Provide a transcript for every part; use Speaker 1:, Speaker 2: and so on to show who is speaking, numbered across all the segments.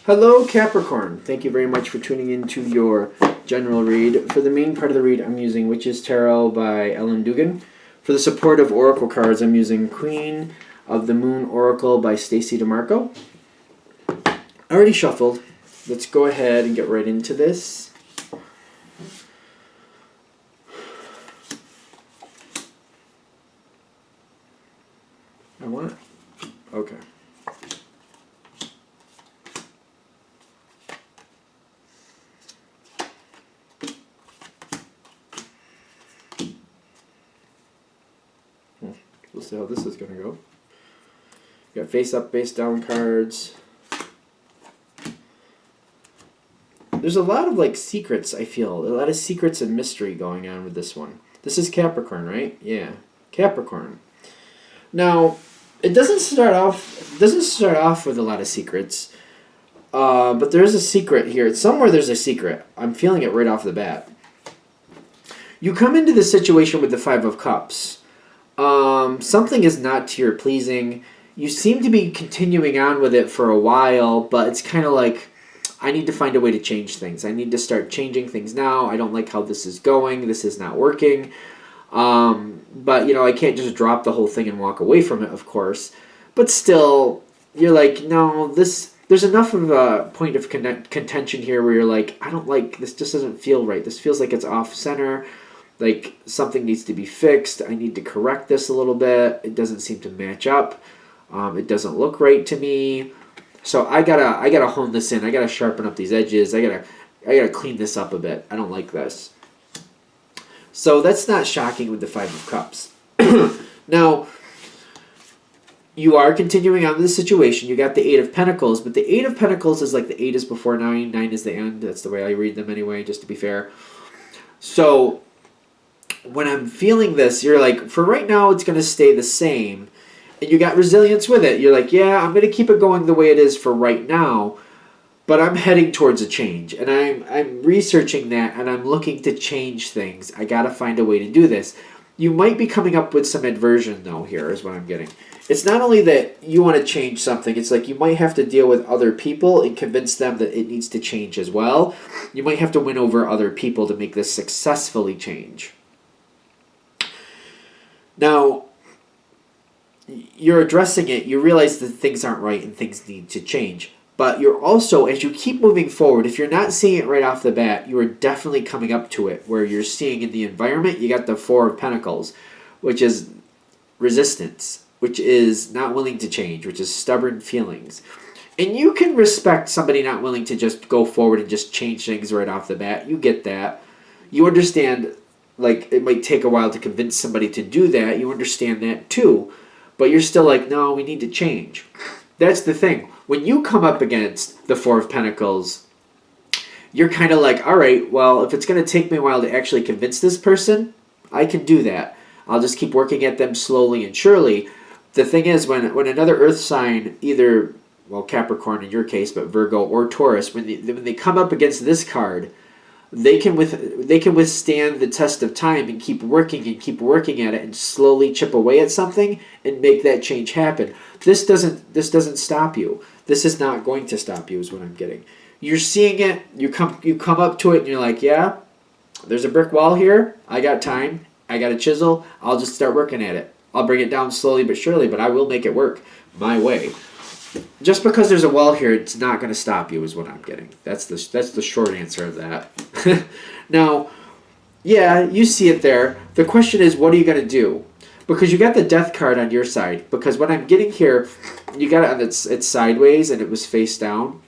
Speaker 1: Hello, Capricorn. Thank you very much for tuning in to your general read. For the main part of the read, I'm using Witch's Tarot by Ellen Dugan. For the supportive oracle cards, I'm using Queen of the Moon Oracle by Stacey DeMarco. Already shuffled. Let's go ahead and get right into this. I want it. Okay. We'll see how this is going to go. You got face up, face down cards. There's a lot of like secrets, I feel. A lot of secrets and mystery going on with this one. This is Capricorn, right? Yeah. Capricorn. Now, it doesn't start off with a lot of secrets. But there is a secret here. Somewhere there's a secret. I'm feeling it right off the bat. You come into this situation with the Five of Cups. Something is not to your pleasing. You seem to be continuing on with it for a while, but it's kind of like, I need to find a way to change things. I need to start changing things now. I don't like how this is going. This is not working. But, you know, I can't just drop the whole thing and walk away from it, of course. But still, you're like, no, there's enough of a point of contention here where you're like, I don't like, this just doesn't feel right. This feels like it's off center. Like, something needs to be fixed. I need to correct this a little bit. It doesn't seem to match up. It doesn't look right to me. So I gotta hone this in. I gotta sharpen up these edges. I gotta clean this up a bit. I don't like this. So that's not shocking with the Five of Cups. Now, you are continuing on with the situation. You got the Eight of Pentacles, but the Eight of Pentacles is like the 8 is before 9. 9 is the end. That's the way I read them anyway, just to be fair. So when I'm feeling this, you're like, for right now, it's going to stay the same. And you got resilience with it. You're like, yeah, I'm going to keep it going the way it is for right now, but I'm heading towards a change. And I'm researching that, and I'm looking to change things. I got to find a way to do this. You might be coming up with some aversion, though, here is what I'm getting. It's not only that you want to change something. It's like you might have to deal with other people and convince them that it needs to change as well. You might have to win over other people to make this successfully change. Now, you're addressing it, you realize that things aren't right and things need to change. But you're also, as you keep moving forward, if you're not seeing it right off the bat, you are definitely coming up to it, where you're seeing in the environment, you got the Four of Pentacles, which is resistance, which is not willing to change, which is stubborn feelings. And you can respect somebody not willing to just go forward and just change things right off the bat. You get that. You understand, like, it might take a while to convince somebody to do that. You understand that too. But you're still like, no, we need to change. That's the thing. When you come up against the Four of Pentacles, you're kind of like, all right, well, if it's going to take me a while to actually convince this person, I can do that. I'll just keep working at them slowly and surely. The thing is, when another earth sign, either, well, Capricorn in your case, but Virgo or Taurus, when they come up against this card, they can withstand the test of time and keep working at it and slowly chip away at something and make that change happen. This doesn't stop you. This is not going to stop you, is what I'm getting. You're seeing it, you come up to it and you're like, yeah, there's a brick wall here. I got time. I got a chisel. I'll just start working at it. I'll bring it down slowly but surely, but I will make it work my way. Just because there's a wall here, it's not going to stop you, is what I'm getting. That's the short answer of that. Now, yeah, you see it there. The question is, what are you going to do? Because you got the Death card on your side. Because what I'm getting here, you got it on it's sideways and it was face down,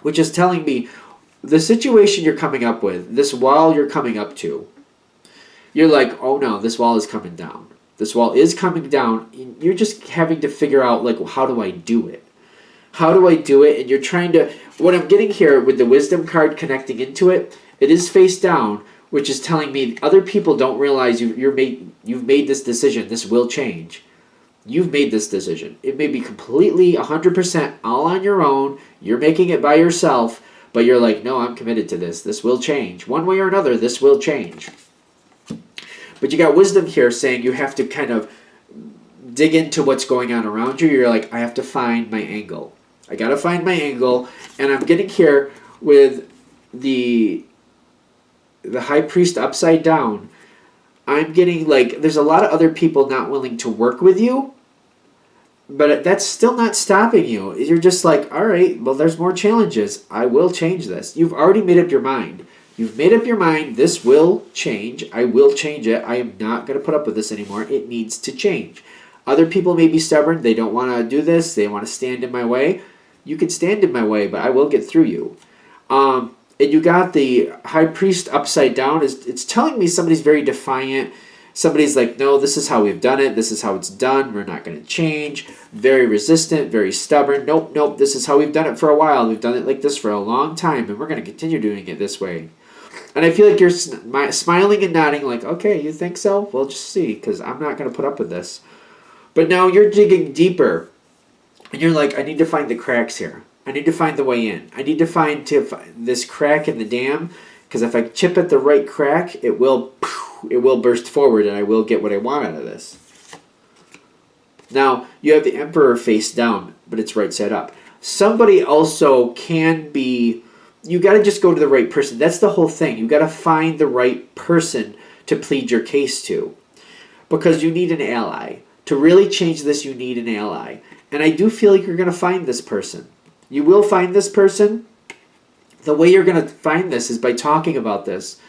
Speaker 1: which is telling me the situation you're coming up with, this wall you're coming up to, you're like, oh no, this wall is coming down. This wall is coming down. You're just having to figure out, like, how do I do it? How do I do it? And you're trying to... What I'm getting here with the Wisdom card connecting into it, it is face down, which is telling me other people don't realize you've made this decision. This will change. You've made this decision. It may be completely 100% all on your own. You're making it by yourself, but you're like, no, I'm committed to this. This will change. One way or another, this will change. But you got Wisdom here saying you have to kind of dig into what's going on around you. You're like, I have to find my angle. I got to find my angle. And I'm getting here with the High Priest upside down. I'm getting like, there's a lot of other people not willing to work with you, but that's still not stopping you. You're just like, all right, well, there's more challenges. I will change this. You've already made up your mind. You've made up your mind. This will change. I will change it. I am not going to put up with this anymore. It needs to change. Other people may be stubborn. They don't want to do this. They want to stand in my way. You can stand in my way, but I will get through you. And you got the High Priest upside down. It's telling me somebody's very defiant. Somebody's like, no, this is how we've done it. This is how it's done. We're not going to change. Very resistant, very stubborn. Nope, this is how we've done it for a while. We've done it like this for a long time, and we're going to continue doing it this way. And I feel like you're smiling and nodding like, okay, you think so? We'll just see, because I'm not going to put up with this. But now you're digging deeper, and you're like, I need to find the cracks here. I need to find the way in. I need to find this crack in the dam, because if I chip at the right crack, it will burst forward, and I will get what I want out of this. Now, you have the Emperor face down, but it's right side up. Somebody also can be... You got to just go to the right person. That's the whole thing. You got to find the right person to plead your case to, because you need an ally. To really change this, you need an ally. And I do feel like you're going to find this person. You will find this person. The way you're going to find this is by talking about this.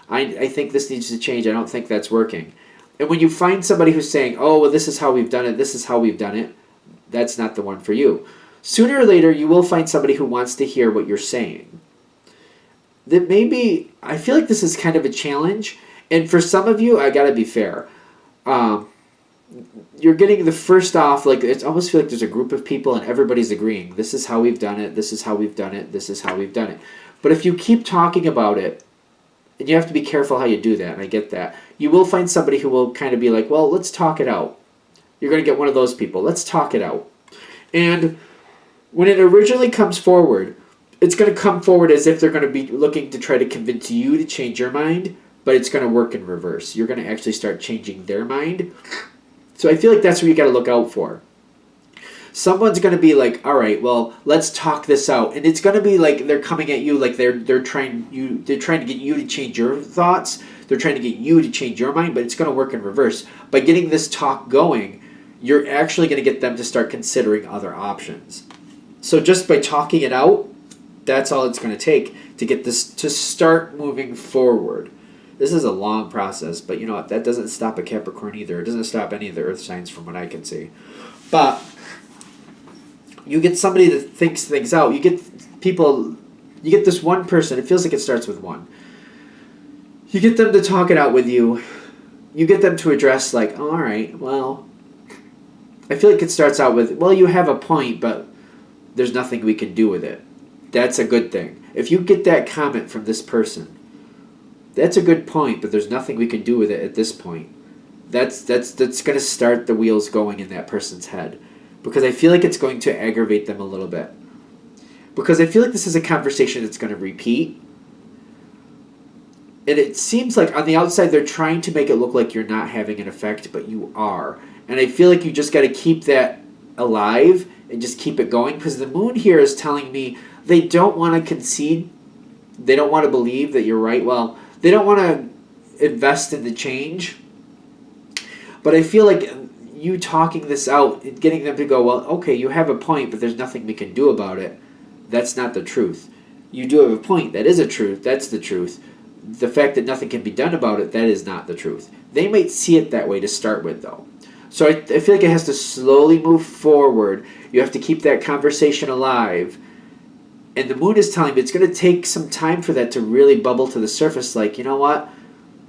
Speaker 1: I think this needs to change. I don't think that's working. And when you find somebody who's saying, oh, well, this is how we've done it, this is how we've done it, that's not the one for you. Sooner or later, you will find somebody who wants to hear what you're saying. That maybe, I feel like this is kind of a challenge. And for some of you, I got to be fair. You're getting the first off, like, it's almost feel like there's a group of people and everybody's agreeing. This is how we've done it. This is how we've done it. This is how we've done it. But if you keep talking about it, and you have to be careful how you do that, and I get that, you will find somebody who will kind of be like, well, let's talk it out. You're going to get one of those people. Let's talk it out. And when it originally comes forward, it's going to come forward as if they're going to be looking to try to convince you to change your mind, but it's going to work in reverse. You're going to actually start changing their mind. So I feel like that's what you got to look out for. Someone's going to be like, all right, well, let's talk this out. And it's going to be like they're coming at you like they're trying to get you to change your thoughts. They're trying to get you to change your mind, but it's going to work in reverse. By getting this talk going, you're actually going to get them to start considering other options. So just by talking it out, that's all it's going to take to get this to start moving forward. This is a long process, but you know what? That doesn't stop a Capricorn either. It doesn't stop any of the earth signs from what I can see. But you get somebody that thinks things out. You get people, you get this one person. It feels like it starts with one. You get them to talk it out with you. You get them to address like, oh, all right, well, I feel like it starts out with, well, you have a point, but there's nothing we can do with it. That's a good thing. If you get that comment from this person, that's a good point, but there's nothing we can do with it at this point. That's going to start the wheels going in that person's head, because I feel like it's going to aggravate them a little bit. Because I feel like this is a conversation that's going to repeat. And it seems like on the outside they're trying to make it look like you're not having an effect, but you are. And I feel like you just got to keep that alive and just keep it going, because the moon here is telling me they don't want to concede. They don't want to believe that you're right. Well, they don't want to invest in the change. But I feel like you talking this out and getting them to go, well, okay, you have a point, but there's nothing we can do about it. That's not the truth. You do have a point. That is a truth. That's the truth. The fact that nothing can be done about it, that is not the truth. They might see it that way to start with, though. So I feel like it has to slowly move forward. You have to keep that conversation alive. And the moon is telling me it's going to take some time for that to really bubble to the surface. Like, you know what?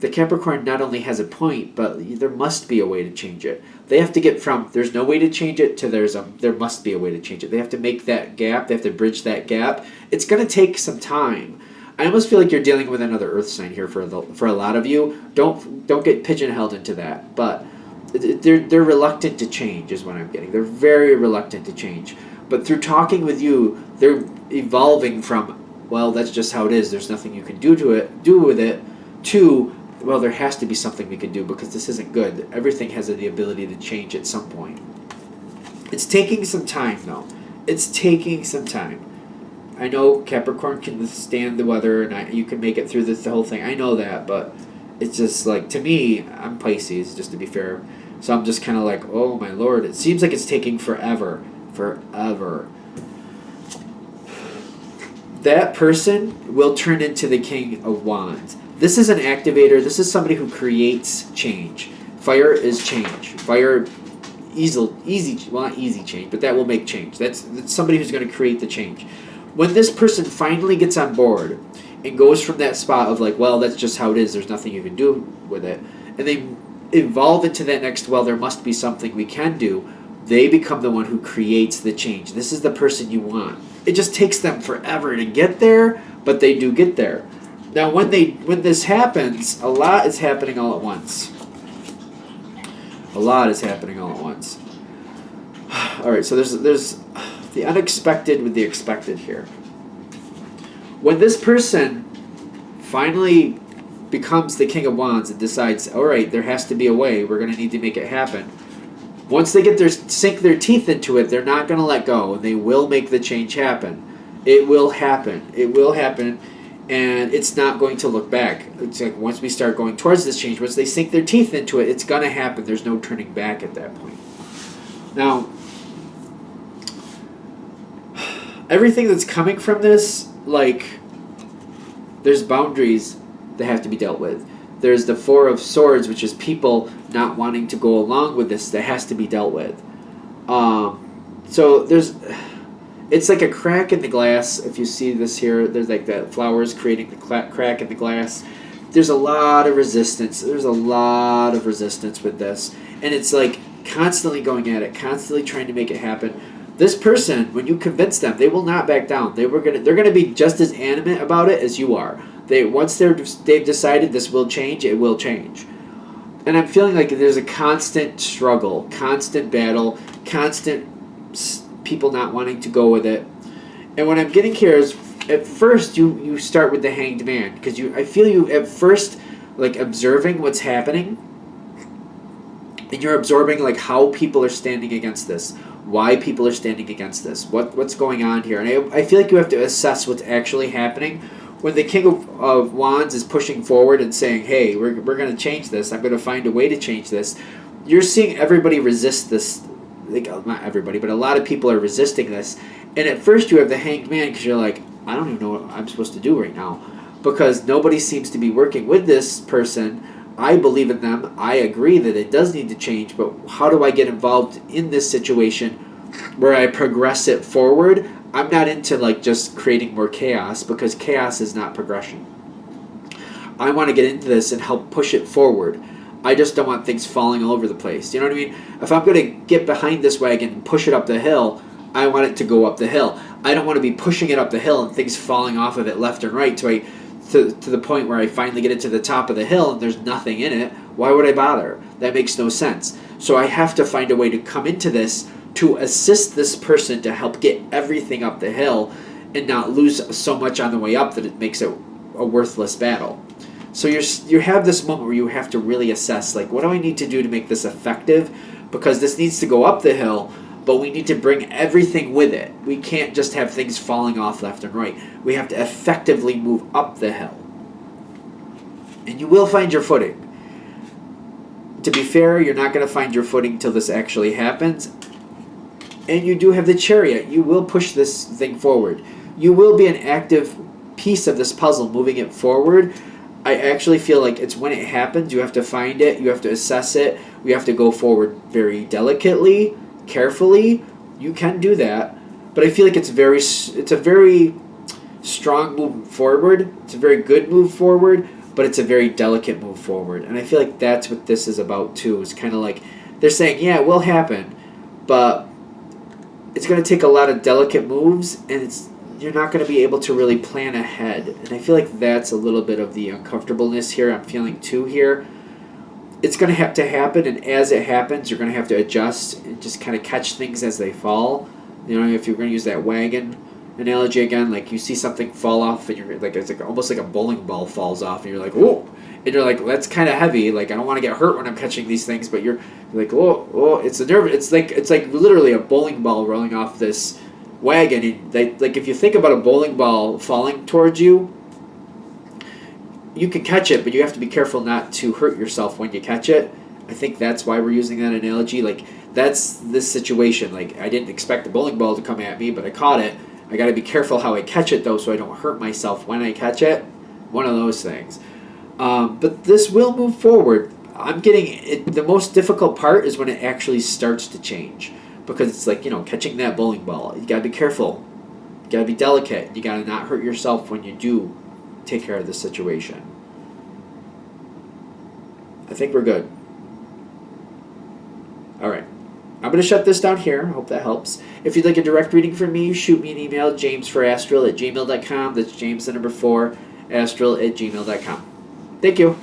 Speaker 1: The Capricorn not only has a point, but there must be a way to change it. They have to get from there's no way to change it to there must be a way to change it. They have to make that gap. They have to bridge that gap. It's going to take some time. I almost feel like you're dealing with another earth sign here for a lot of you. Don't get pigeonholed into that. But they're reluctant to change is what I'm getting. They're very reluctant to change. But through talking with you, they're evolving from, well, that's just how it is. There's nothing you can do with it, to, well, there has to be something we can do because this isn't good. Everything has the ability to change at some point. It's taking some time, though. it's taking some time. I know Capricorn can withstand the weather, and you can make it through the whole thing. I know that, but it's just like, to me, I'm Pisces, just to be fair. So I'm just kind of like, oh my lord, it seems like it's taking forever. Forever. That person will turn into the King of Wands. This is an activator. This is somebody who creates change. Fire is change. Fire, easy, well, not easy change, but that will make change. That's somebody who's going to create the change. When this person finally gets on board and goes from that spot of like, well, that's just how it is, there's nothing you can do with it, and they evolve into that next, well, there must be something we can do, they become the one who creates the change. This is the person you want. It just takes them forever to get there, but they do get there. Now, when this happens, a lot is happening all at once. A lot is happening all at once. All right, so there's the unexpected with the expected here. When this person finally becomes the King of Wands and decides, all right, there has to be a way, we're going to need to make it happen. Once they sink their teeth into it, they're not going to let go, and they will make the change happen. It will happen. It will happen, and it's not going to look back. It's like once we start going towards this change, once they sink their teeth into it, it's going to happen. There's no turning back at that point. Now, everything that's coming from this, like, there's boundaries that have to be dealt with. There's the Four of Swords, which is people not wanting to go along with this, that has to be dealt with. So it's like a crack in the glass. If you see this here, there's like that flowers creating the crack in the glass. There's a lot of resistance. There's a lot of resistance with this. And it's like constantly going at it, constantly trying to make it happen. This person, when you convince them, they will not back down. They're gonna be just as animate about it as you are. Once they've decided this will change, it will change. And I'm feeling like there's a constant struggle, constant battle, constant people not wanting to go with it. And what I'm getting here is, at first you start with the Hanged Man, because I feel you at first like observing what's happening, and you're absorbing like how people are standing against this, why people are standing against this, what's going on here. And I feel like you have to assess what's actually happening. When the King of Wands is pushing forward and saying, hey, we're going to change this, I'm going to find a way to change this, you're seeing everybody resist this. Like, not everybody, but a lot of people are resisting this. And at first you have the Hanged Man because you're like, I don't even know what I'm supposed to do right now, because nobody seems to be working with this person. I believe in them. I agree that it does need to change, but how do I get involved in this situation where I progress it forward? I'm not into like just creating more chaos, because chaos is not progression. I want to get into this and help push it forward. I just don't want things falling all over the place. You know what I mean? If I'm going to get behind this wagon and push it up the hill, I want it to go up the hill. I don't want to be pushing it up the hill and things falling off of it left and right to the point where I finally get it to the top of the hill and there's nothing in it. Why would I bother? That makes no sense. So I have to find a way to come into this to assist this person to help get everything up the hill and not lose so much on the way up that it makes it a worthless battle. So you have this moment where you have to really assess, like, what do I need to do to make this effective? Because this needs to go up the hill, but we need to bring everything with it. We can't just have things falling off left and right. We have to effectively move up the hill. And you will find your footing. To be fair, you're not going to find your footing till this actually happens. And you do have the Chariot. You will push this thing forward. You will be an active piece of this puzzle, moving it forward. I actually feel like it's when it happens, you have to find it, you have to assess it, you have to go forward very delicately, carefully. You can do that, but I feel like it's a very strong move forward. It's a very good move forward, but it's a very delicate move forward. And I feel like that's what this is about too. It's kind of like they're saying, yeah, it will happen, but it's going to take a lot of delicate moves, and you're not going to be able to really plan ahead. And I feel like that's a little bit of the uncomfortableness here I'm feeling too here. It's going to have to happen, and as it happens, you're going to have to adjust and just kind of catch things as they fall. You know, if you're going to use that wagon analogy again, like you see something fall off, and you're like, it's like almost like a bowling ball falls off, and you're like, whoa. And you're like, well, that's kind of heavy. Like, I don't want to get hurt when I'm catching these things, but you're like, oh, it's a nerve. It's like literally a bowling ball rolling off this wagon, and like if you think about a bowling ball falling towards you, you can catch it, but you have to be careful not to hurt yourself when you catch it. I think that's why we're using that analogy. Like, that's this situation. Like, I didn't expect the bowling ball to come at me, but I caught it. I got to be careful how I catch it, though, so I don't hurt myself when I catch it. One of those things. But this will move forward. I'm getting it. The most difficult part is when it actually starts to change, because it's like, catching that bowling ball. You got to be careful. You got to be delicate. You got to not hurt yourself when you do take care of the situation. I think we're good. All right. I'm going to shut this down here. I hope that helps. If you'd like a direct reading from me, shoot me an email, jamesforastral@gmail.com. That's James, the number 4, astral@gmail.com. Thank you.